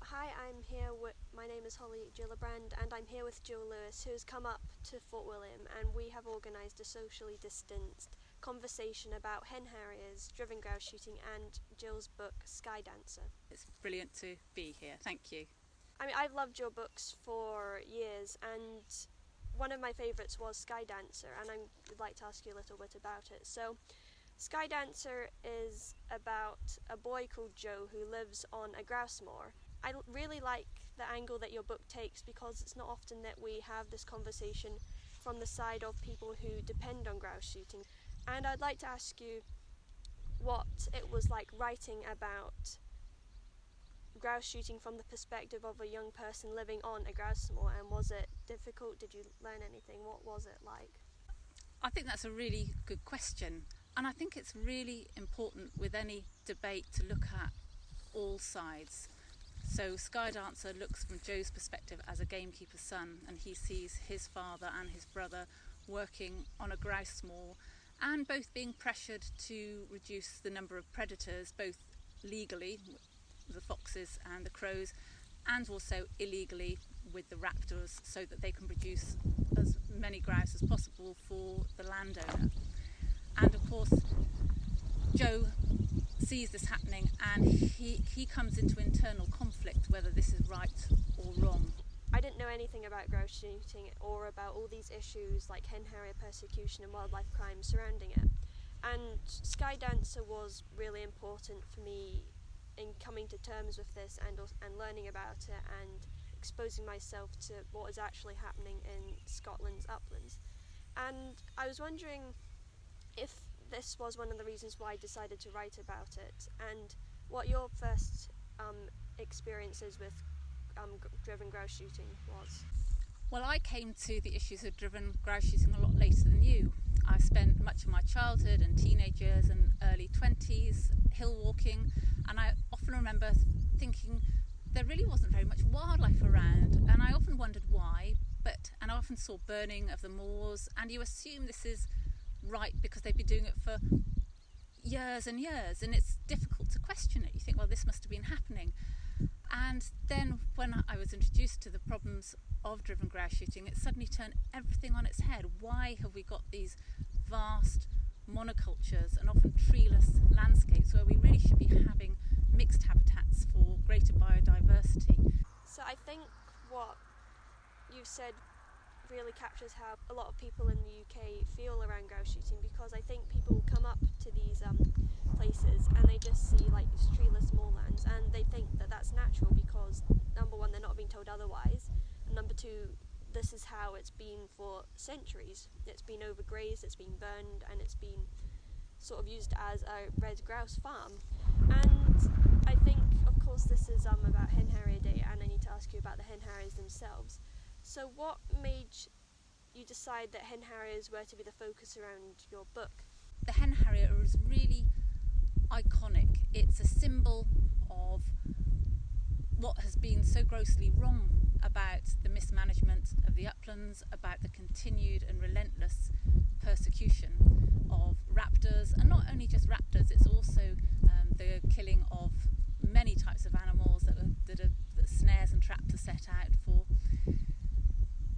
Hi, I'm here with, my name is Holly Gillibrand, and I'm here with Gill Lewis, who's come up to Fort William, and we have organised a socially distanced conversation about hen harriers, driven grouse shooting, and Gill's book, Skydancer. It's brilliant to be here, thank you. I mean, I've loved your books for years, and one of my favourites was Skydancer, and I would like to ask you a little bit about it. So, Skydancer is about a boy called Joe who lives on a grouse moor. I really like the angle that your book takes because it's not often that we have this conversation from the side of people who depend on grouse shooting. And I'd like to ask you what it was like writing about grouse shooting from the perspective of a young person living on a grouse moor, and was it difficult? Did you learn anything? What was it like? I think that's a really good question, and I think it's really important with any debate to look at all sides. So Skydancer looks from Joe's perspective as a gamekeeper's son, and he sees his father and his brother working on a grouse moor and both being pressured to reduce the number of predators, both legally, the foxes and the crows, and also illegally with the raptors, so that they can produce as many grouse as possible for the landowner. And of course Joe sees this happening, and he comes into internal conflict whether this is right or wrong. I didn't know anything about grouse shooting or about all these issues like hen harrier persecution and wildlife crime surrounding it, and Skydancer was really important for me in coming to terms with this and learning about it and exposing myself to what is actually happening in Scotland's uplands. And I was wondering if this was one of the reasons why I decided to write about it, and what your first experiences with driven grouse shooting was. Well, I came to the issues of driven grouse shooting a lot later than you. I spent much of my childhood and teenage years and early 20s hill walking, and I often remember thinking there really wasn't very much wildlife around, and I often wondered why, and I often saw burning of the moors, and you assume this is right because they've been doing it for years and years, and it's difficult to question it. You think, well, this must have been happening. And then when I was introduced to the problems of driven grouse shooting, it suddenly turned everything on its head. Why have we got these vast monocultures and often treeless landscapes where we really should be having mixed habitats for greater biodiversity? So I think what you've said really captures how a lot of people in the UK feel around grouse shooting, because I think people come up to these places and they just see like treeless moorlands, and they think that that's natural because number one, they're not being told otherwise, and number two, this is how it's been for centuries. It's been overgrazed, it's been burned, and it's been sort of used as a red grouse farm. And I think, of course, this is about Hen Harrier Day, and I need to ask you about the hen harriers themselves. So what made you decide that hen harriers were to be the focus around your book? The hen harrier is really iconic. It's a symbol of what has been so grossly wrong about the mismanagement of the uplands, about the continued and relentless persecution of raptors, and not only just raptors, it's also the killing of many types of animals that snares and traps are set out for.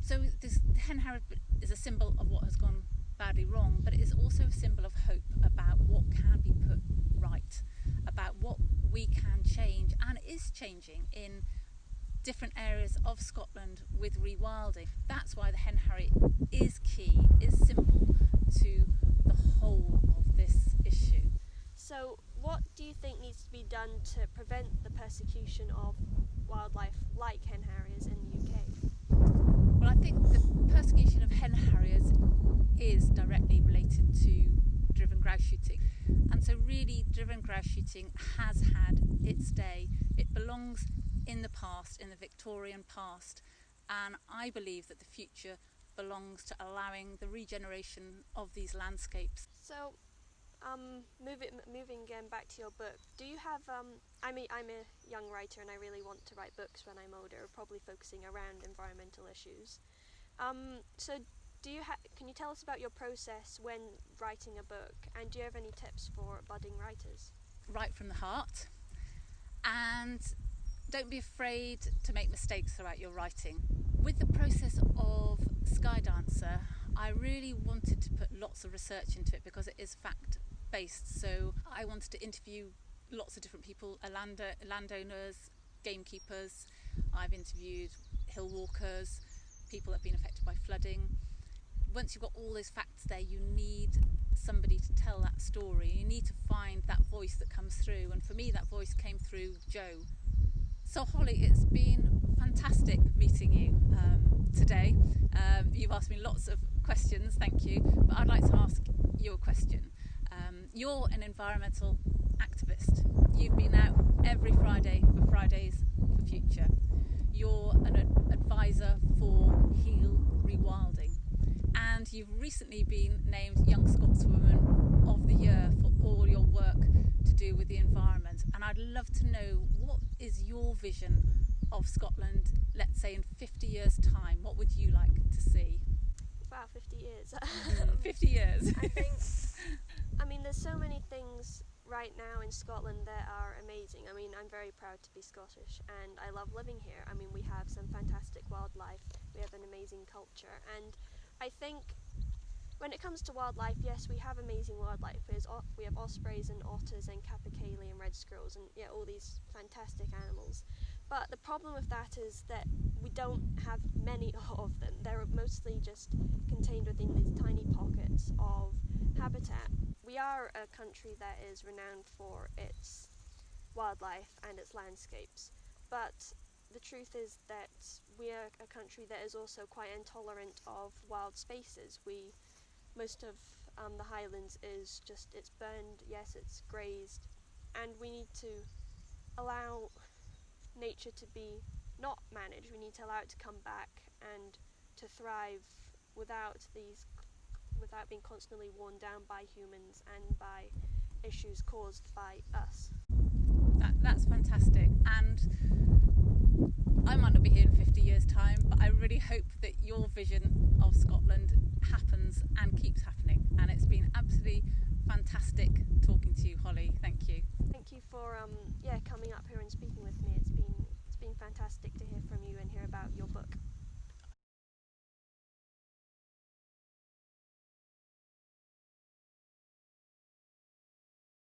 So this hen harrier is a symbol of what has gone badly wrong, but it is also a symbol of hope about what can be put right, about what we can change and is changing in different areas of Scotland with rewilding. That's why the hen harrier is key, is simple to the whole of this issue. So what do you think needs to be done to prevent the persecution of wildlife like hen harriers in the UK? Well, I think the persecution of hen harriers is directly related to driven grouse shooting, and so really driven grouse shooting has had its day. It belongs in the past, in the Victorian past, and I believe that the future belongs to allowing the regeneration of these landscapes. So moving again back to your book, do you have I'm a young writer and I really want to write books when I'm older, probably focusing around environmental issues. So can you tell us about your process when writing a book, and do you have any tips for budding writers? Write from the heart, And don't be afraid to make mistakes throughout your writing. With the process of Skydancer, I really wanted to put lots of research into it because it is fact-based. So I wanted to interview lots of different people, landowners, gamekeepers. I've interviewed hill walkers, people that have been affected by flooding. Once you've got all those facts there, you need somebody to tell that story. You need to find that voice that comes through, and for me that voice came through Joe. So Holly, it's been fantastic meeting you today. You've asked me lots of questions, thank you, but I'd like to ask you a question. You're an environmental activist. You've been out every Friday for Fridays for Future. You're an advisor for rewilding, and you've recently been named Young Scotswoman of the Year for all your work to do with the environment. And I'd love to know, what is your vision of Scotland, let's say in 50 years' time? What would you like to see? Wow, 50 years. 50 years. I mean, there's so many things right now in Scotland that are amazing. I mean, I'm very proud to be Scottish and I love living here. I mean, we have some fantastic wildlife, we have an amazing culture, and I think when it comes to wildlife, yes, we have amazing wildlife. We have ospreys and otters and capercaillie and red squirrels and all these fantastic animals. But the problem with that is that we don't have many of them. They're mostly just contained within these tiny pockets of habitat. We are a country that is renowned for its wildlife and its landscapes, but the truth is that we are a country that is also quite intolerant of wild spaces. Most of the Highlands is just, it's burned, yes, it's grazed, and we need to allow nature to be not managed. We need to allow it to come back and to thrive without being constantly worn down by humans and by issues caused by us. That's fantastic, and I might not be here in 50 years' time, but I really hope that your vision of Scotland happens and keeps happening. And it's been absolutely fantastic talking to you, Holly. Thank you. Thank you for coming up here and speaking with me. It's been fantastic to hear from you and hear about your book.